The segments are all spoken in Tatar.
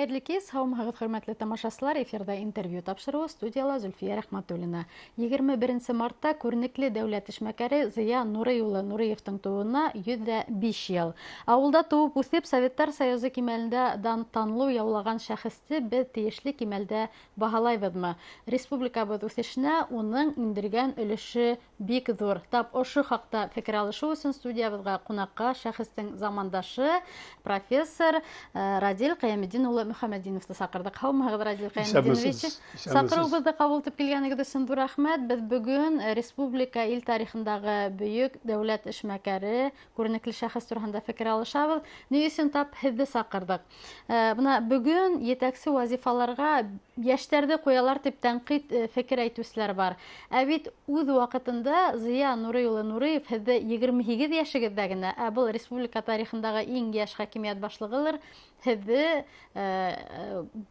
Хәйрле кис, һаумыһығыҙ хөрмәтле тамашасылар, эфирда интервью тапшыруы студияла Зөлфия Рәхмәтуллина. 21 мартта күренекле дәүләт эшмәкәре Зыя Нурый улы Нурыевтың тууына 105 ел. Авылда туып үсеп, Советтар Союзы кимәлендә танылу яулаган шәхесте без тиешле кимәлдә баһалайбыҙмы? Республикабыҙ үҫешенә уның индергән өлөшө бик ҙур. Тап ошо хаҡта фекер алышыу өсөн студиябыҙға ҡунаҡҡа шәхестең замандашы профессор Радил Ҡәйәметдин улы Мөхәмәтдиновты саҡырҙык. Һаумыһығыҙ, Радил Ҡәйәметдинович. Саҡырыуыбыҙҙы ҡабул итеп килгәнегеҙ өсөн ҙур рәхмәт. Беҙ бөгөн республика ил тарихындағы бөйөк дәүләт эшмәкәре, күренекле шәхес тураһында фекер алышабыҙ. Ни өсөн тап һеҙҙе саҡырҙык? Бына бөгөн етәксе вазифаларға йәштәрҙе ҡуялар тип тәнҡит фекер әйтеүселәр бар. Ә бит үҙ ваҡытында Зыя Нурый улы Нурыев һеҙҙе 28 йәшегеҙҙә генә, ә был республика тарихындағы иң йәш хакимиәт башлығылыр. Һеҙҙе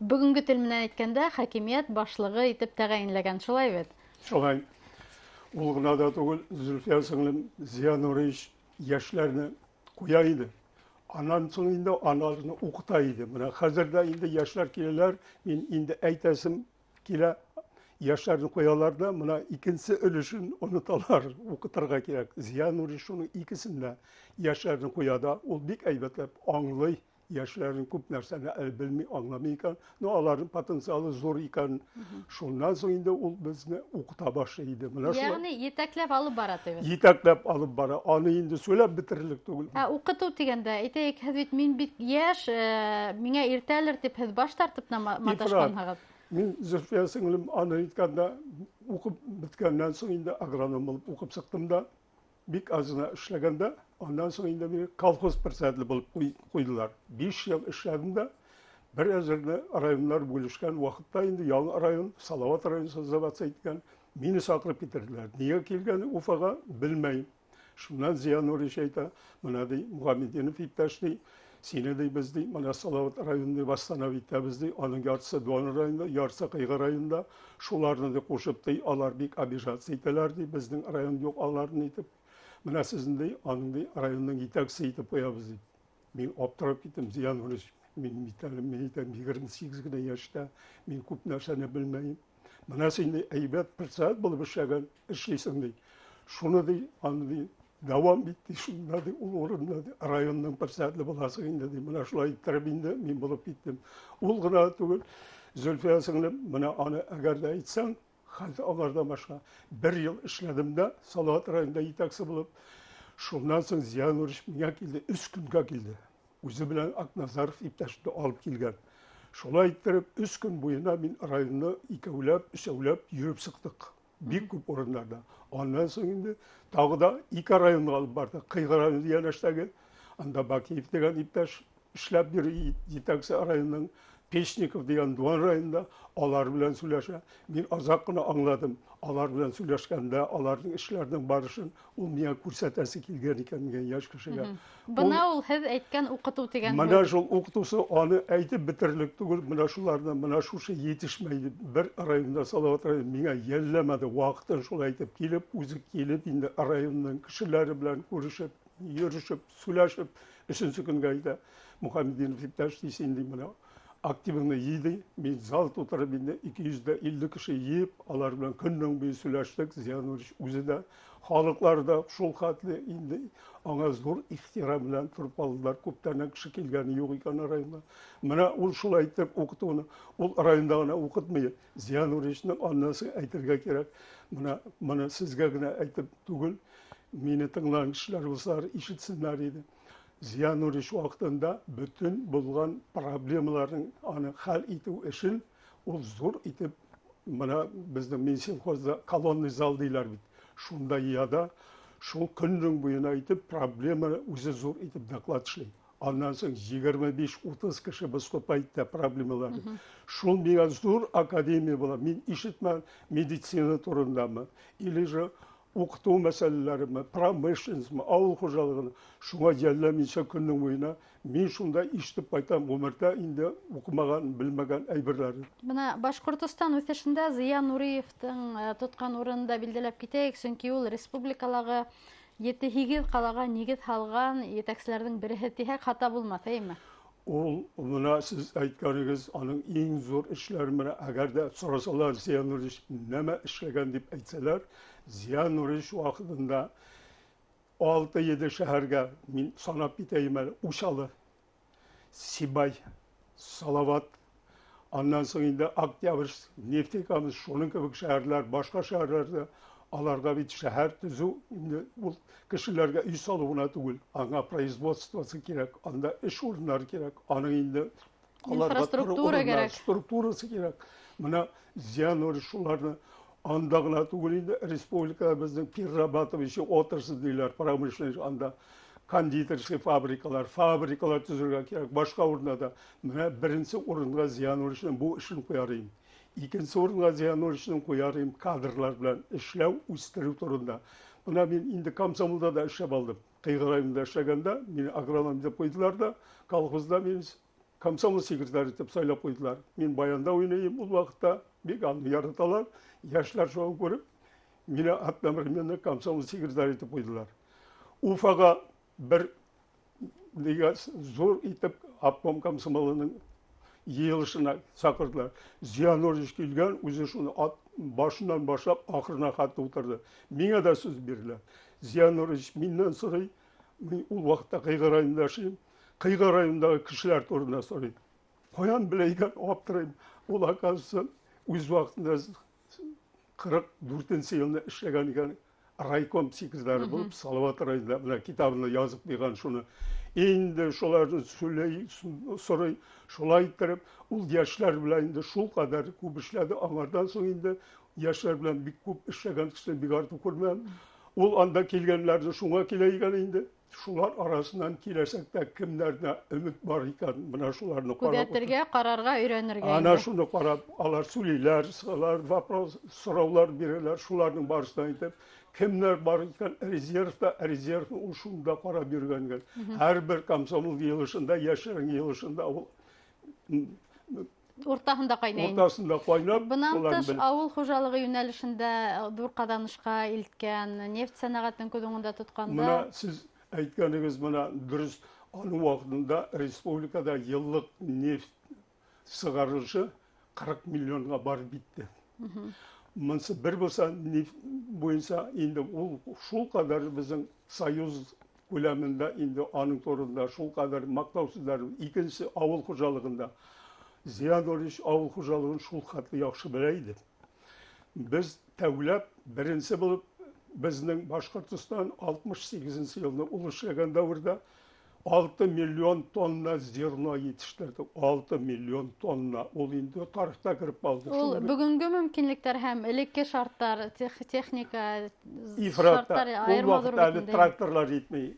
бөгөнгө тел менән әйткәндә хакимиәт башлығы итеп тәғәйенләгән, шулай бит? Шулай. Ул гына да түгел, Зөлфия сеңлем, Зыя Нурыевич йәшләрне ҡуя иде. Анан соң инде аналарны уҡыта иде. Менә хәзердә инде йәшләр киләләр, мин инде әйтәсем килә, йәшләрне ҡуялар да, менә икенсе өлөшөн оноталар, уҡытырға кирәк. Зыя Нурыевич шуның икесендә йәшләрне ҡуя да, ул бик әйбәтләп аңлый. Йәшләрен күп нәрсәне белмей, аңламый икән, но аларның потенциалы зур икән. Шундан соң инде ул безне уҡыта башлай иде. Ягъни етәкләп алып бара тибез. Етәкләп алып бара. Аны инде сөйләп бетерерлек түгел. Уҡытыу тигәндә, әйтәйек, һеҙ бит мин бик йәш, миңә иртәлер дип һеҙ баш тартып маташҡанһығыҙ. Мин Зөлфия сеңлем аны әйткәндә, уҡып бөткәннән соң инде агроном булып уҡып сыҡтым да, бик азына эшләгәндә, ondan sonra инде мине колхоз председателе булып ҡуйҙылар. 5 йыл эшләдем дә, бер әзерне райондар бүлешкән ваҡытта инде яңы район, Салауат районы создаваться иткән, мине саҡырып китерҙеләр. Нигә килгәне Уфаға белмәйем. Шунан Зыя Нурыевич әйтә, менә ди Мөхәмәтдинов иптәш ди, сине ди без ди, менә Салауат районында восстановить итәбез ди, аның яртысы Дуан районында, яртысы Ҡыйғы районында, шуларны ди ҡушып ди, алар бик обижаться итәләр ди, безнең район юҡ, аларны итеп. Менә сезне ди, аның ди районның етәксе итеп ҡуябыз ди. Мин аптырап киттем, Зыя Нурыевич, мин 28 генә йәштә, мин күп нәрсәне белмәйем. Менә син ди әйбәт председатель булып эшләгән, эшлисең ди. Шуны ди, аны ди дәвам ит ди, шунда ди, ул урында ди, районның председателе буласың инде ди. Менә шулай иттереп инде, мин булып киттем. Ул гына түгел, Зөлфия сеңлем, менә аны әгәр дә әйтсәң, хәзер алардан башка 1 йыл эшләдем дә, Салауат районында етәксе булып, шундан соң Зыя Нурыевич миңә килде, 3 көнгә килде. Үзе белән Акназаров иптәште алып килгән. Шулай иттереп, 3 көн буена мин районны икәүләп, өсәүләп йөрөп сыҡтык. Бик күп урындарда. Андан соң инде тағы да 2 районға алып барды. Ҡыйғы районы йәнәштәге, анда Бакиев дигән иптәш эшләп йөрөй, етәксе районның Печников дигән Дуан районында, алар белән сөйләшә. Мин азаҡ ҡына аңладым. Алар белән сөйләшкәндә, аларның эшләренең барышын ул миңә күрсәтәсе килгән икән мигән яшь кешегә. Бына ул һеҙ әйткән уҡытыу тигән. Менә шул уҡытыусы аны әйтеп бетерлек түгел, менә шулардан, менә шушы етешмәйде. Бер районда Салауат районы миңә йәлләмәде. Ваҡытын шулай әйтеп килеп, үзе килеп инде районның кешеләре белән күрешеп, йөрөшөп, сөйләшеп, 3-нче көнгә әйтә, Мөхәмәтдинов иптәш дисен ди, менә активны йыйды, мин зал тутырып инде 250 кеше йыйып, алар белән көннең буе сөйләштек. Зыя Нурыевич үзе дә, халыҡлар да шул хәтле инде аңа зур ихтирам белән торып алдылар. Күптән кеше килгәне юҡ икән районда. Менә ул шулай итеп уҡытыуны, ул районда ғына уҡытмай. Зыя Нурыевичның аннасы әйтергә кирәк. Менә сезгә генә әйтеп түгел, мине тыңлаған кешеләр булсалар ишетсеннәр иде. Зыя Нурыевич ваҡытында бөтөн булған проблемаларын аны хәл итеү эшен ул зур итеп, менә безнең Минсельхозда колонный зал диләр бит. Шунда яда, шул көннең буена итеп, проблеманы үзе зур итеп доклад эшләй. Андан соң 25-30 кеше выступает да проблемалары. Шул миңә зур академия була. Мин ишетмәм медицина турындамы, или же уҡытыу мәсьәләләреме, промышленностьмы, ауыл хужалығын, шуңа йәлләмичә көннең буена мин шунда ишетеп ҡайтам, ғүмерҙә инде уҡымаған, белмәгән әйберләрен. Бына Башҡортостан үҫешендә Зыя Нурыевтың тотҡан урынын да билдәләп китәйек, сөнки ул республикалағы 7-8 ҡалаға нигеҙ һалған етәкселәрҙең береһе тиһәк хата булмаҫ, әйме? Ол мына сіз айтқаныңыз аның ең зор ішлері мына әгер де сұрасалар Зиян Нұриш неме ішлеген деп айтсалар, Зиян Нұриш уақытында 6-7 шәһәргә мен санап кетейін әлі Ушалы, Сибай, Салават, аннан соң енді Октябрьск, Нефтекамыз, шоның кебек шәһәрләр, башка шәһәрләрдә аларга бит шәһәр төзү инде ул кешеләргә үй салуына түгел, аңа производствосы кирәк, анда эш урыннары кирәк, аның инде Инфраструктура кирәк. структурасы кирәк. Менә Зиян Нуриш шуларны анда гына түгел инде республикада безнең перерабатывающий отрасль диләр, промышленность анда кондитерский фабрикалар төзергә кирәк, башка урында. Менә беренче урынга Зиян Нуришның бу эшен куяр идем. Икенче урынга Зиян Нуришның куяр идем кадрлар белән эшләү, үстерү турында. Менә мин инде комсомолда да эшләп алдым. Кыйгы районында эшләгәндә, мине агроном дип куйдылар да, колхозда мин комсомол секретаре итеп сайлап куйдылар. Мин баянда уйныйм ул вакытта, бик аны яраталар. Яшьләр шуны күреп, мине атнамырымны комсомол секретаре итеп куйдылар. Уфага bir zor itip Apkom komsomolының yığılışına çakırdılar. Ziyan Nuriş келген, өзі şunu başından başlap ahırına hatta oturdu. Mine de söz verirler. Ziyan Nuriş mindən sorayım, o vaxtda Kıyga rayonunda yaşayım. Kıyga rayonundaki kişiler torununa sorayım. Koyan bileyken aptırayım. Ola kalsın, öz vaxtında 44 yılında işlegen iken raykom sekretari болып, Салават районында мына китабында жазып берген шуны. Енді шоларды сұрай, шолай тұрып, ол яшьләр белән инде шул кадәр күп эшләде. Аңардан соң инде яшьләр белән бик күп эшләгән кешеләр бик артык күрмәм. Ул анда килгәннәрне шуңа килә икән инде. Шулар арасынан киләчәктә кемнәрдә өмет бар икән, менә шуларны карап. Күзәтергә, карарга, өйрәнергә. Ана шуны карап, алар сөйлиләр, вопрос, сораулар бирәләр, шуларның барысына итеп, kimler бар икән резервны ул шунда карап йөргәнгән. Һәрбер комсомол йылышында, яшьләр йылышында ул уртаһында кайнай. Уртасында кайнап, Бунан тыш авыл хуҗалыгы юнәлешендә зур каданышка илткән, нефть сәнәгатен күзеңдә тотканда. Менә сез әйткәнегез менә дөрес, аның вакытында республикада еллык нефть сыгарылышы 40 миллионга барып битте. Монсы bir болса буенча инде ул шул кадәр безнең союз күләмендә инде аның турында шул кадәр мактау сүзләр. Икенче авыл хуҗалыгында Зиян Нуриш авыл хуҗалыгын шул хәтле яхшы белә иде. Без тәүләп беренче булып безнең Башкортстан 68 елны улышлаган дәврдә 6 миллион тонна зерно yetiştirdik. 6 миллион тонна. Ул инде тарихта кирип калды. Ул бүгенге мөмкинлектер һәм элекке шарттар, техника шарттар айырма зур бит. Тракторлар җитмәй,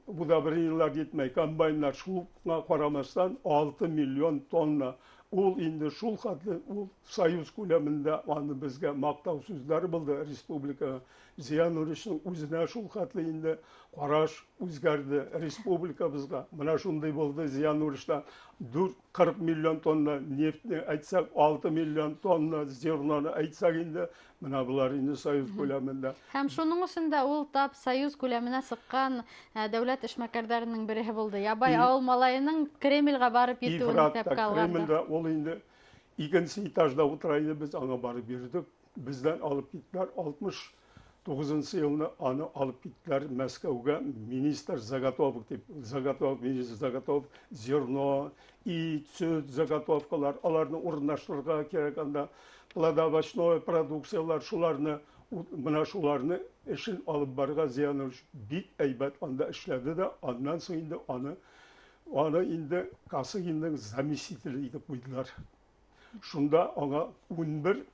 удобрениялар җитмәй, комбайннар шуңа карамастан 6 миллион тонна. Ул инде шул хәтле ул союз күләмендә аны безгә мактау сүзләре булды республика. Зиян Нуришның үзенә шул хәтле инде караш үзгәрде республикабызга. Менә шундый булды Зиян Нуришта 40 миллион тонна нефтне әйтсәк, 6 миллион тонна зерноны әйтсәк инде, менә булар инде союз күләмендә. Һәм шуның өчендә ул тап союз күләменә сыккан дәүләт эшмәкәрләренең бере булды. Ябай авыл малайының Кремльгә барып җитүен дип калган. Кремльдә ул инде икенче этажда утыра иде, biz аңа барып бирдек. Бездән алып киттеләр 69 елны аны алып киттеләр Мәскәүгә министр заготовок дип. Министр заготовок зерно, ит, сөт заготовкалар, аларны урнаштырырга кирәк анда плодовочной продукциялар, шуларны менә шуларны эшен алып барырга Зиян Нуриш бик әйбәт анда эшләде дә, аннан соң инде аны инде Касыгинның заместителе итеп куйдылар. Шунда аңа 11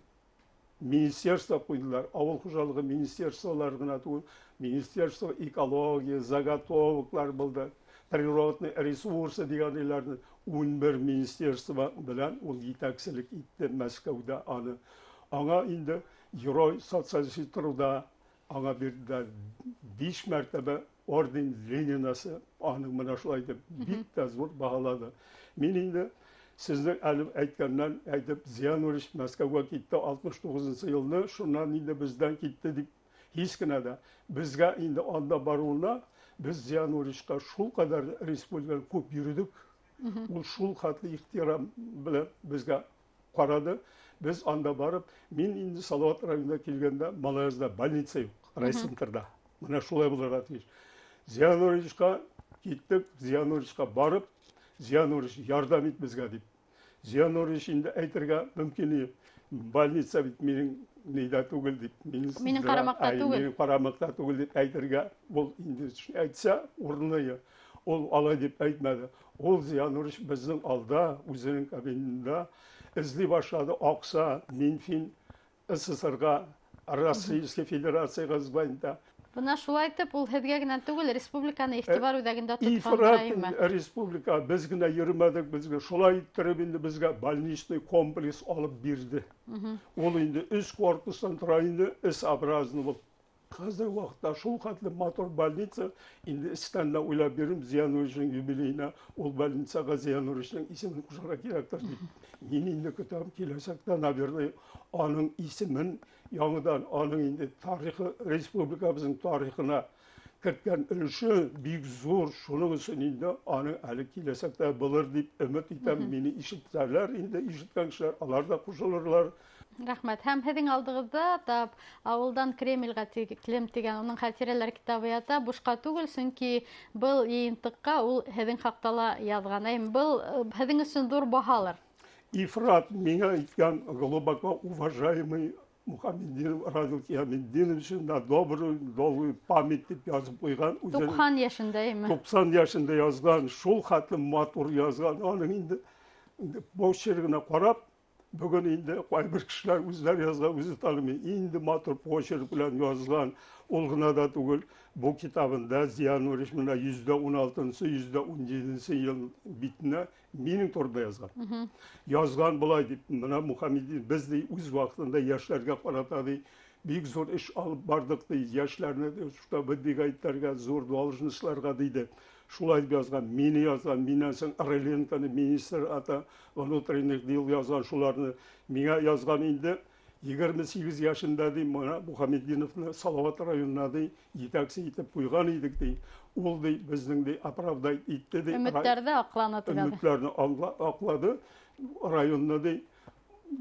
министерство куйдылар. Авыл хуҗалыгы министерстволары гына түгел, министерство экология, заготовоклар булды. Природный ресурсы дигәннәрне 11 министерство белән ул җитәкчелек итте Мәскәүдә аны. Аңа инде Герой социалистик труда аңа бирделәр 5 мәртәбә орден Ленинасы аның менә шулай дип бик тә зур багалады. Мин инде Sizden әйткәннән әйтеп, Зиян Нуриш Мәскәүгә китте 69 елны, шуннан инде бездән китте дип һич кенә дә. Безгә инде анда баруына, без Зиян Нуришка шул кадәр республикада күп йөрдек. Ул шул хәтле ихтирам белән безгә карады. Без анда барып, мин инде Салават районына килгәндә, Малаязда больница юк, райцентрда. Менә шулай булырга тиеш. Зия Нуричка киттек, Зия Нуричка барып, Зия Нурич ярдәм ит безгә дип. Зия Нурич инде әйтергә мөмкин иде. Больница бит минең нидә түгел дип. Минең карамакта түгел. Минең карамакта түгел дип әйтергә, ул инде әйтсә урынлы. Ул алай дип әйтмәде. Ул Зия Нурич безнең алда, үзенең кабинында эзли башлады. Акса, Минфин, СССРга, Российская Федерация звонда. Бына шулай итеп, ул һеҙгә генә түгел, республиканы игътибар үҙәгендә тоткан Ифрат даими. республика без генә йөрмәдек, безгә шулай иттереп инде безгә больничный комплекс алып бирде. Ул инде 3 корпустан тора инде, S-образный булып. Хәзер вакытта шул хәтле матур больница инде истән дә уйлап бирим, Зия Нуричның юбилейына ул больницага Зия Нуричның исемен кушарга кирәктер дип. Мин инде көтәм киләчәктә, наверное, аның исемен яңадан аның инде тарихы, республикабызның тарихына керткән өлеше бик зур. Шуның өчен инде аның әле киләчәктә булыр дип өмет итәм. Мине ишеткәннәр, инде ишеткән кешеләр, алар да кушылырлар. Рәхмәт. Һәм һеҙҙең алдығыҙҙа тап ауылдан Кремльгә тиклем тигән уның хәтирәләр китабы ята. Бушҡа түгел, сөнки был йыйынтыҡҡа ул һеҙҙең хаҡта ла яҙған. Был һеҙҙең өсөн ҙур баһалыр. Ифрат миңа әйткән глубоко уважаемый Мухаммеддинов Радил Кияметдинович на добрую, долгую память дип язып куйган. 90 яшындаймы? 90 яшында язган, шул хәтле матур язган. Аның инде почеркына карап, бүген инде кайбер кешеләр үзләре язган, үзе танымый. Инде матур почерк белән язган. Ул гына да түгел, бу китабында Зия Нурич менә 116-нчы, 117-нче ел битенә минең турында язган. Язган булай дип, менә Мухаммеддин без ди үз вакытында яшьләргә карата ди бик зур эш алып бардык ди, яшьләрне штабы дигәйтләргә зур должностьларга диде. Шулай дип язган, мине язган, миннән соң Орленканы министр ата внутренних дел язган, шуларны миңа язган инде 28 яшында ди, менә Мухаммеддиновны Салават районына ди итәкче итеп куйган идек ди. Ул ди безнең ди оправдать итте ди. Өмөттәрҙе аҡланы тигән. Өмөтләрне аҡлады. Районны ди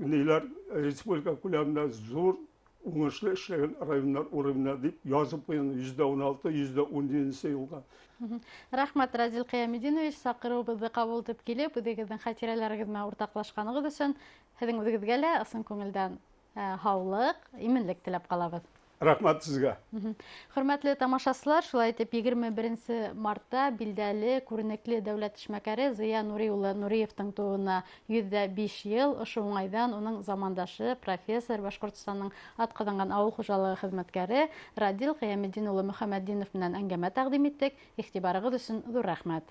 ниләр республика күләмендә зур уңышлы эшләгән районнар урынына дип язып куйган 116, 117 елга. Рәхмәт, Радил Кыяметдинович, саҡырыуыбыҙҙы ҡабул итеп килеп, үҙегеҙҙең хәтирәләрегеҙ менән уртаҡлашҡанығыҙ өсөн һеҙҙең үҙегеҙгә лә ысын күңелдән һаулыҡ, именлек теләп ҡалабыҙ. Рәхмәт сезгә. Хөрмәтле тамашасылар, шулай итеп 21 мартта билдәле, күренекле дәүләт эшмәкәре Зия Нури улы Нуриевтың тыуына 105 йыл, ошо уңайҙан уның замандашы, профессор, Башҡортостандың атҡаҙанған ауыл хужалығы хеҙмәткәре Радил Кыяметдин улы Мөхәммәтдинов менән әңгәмә тәҡдим иттек. Иғтибарығыҙ өсөн ҙур рәхмәт.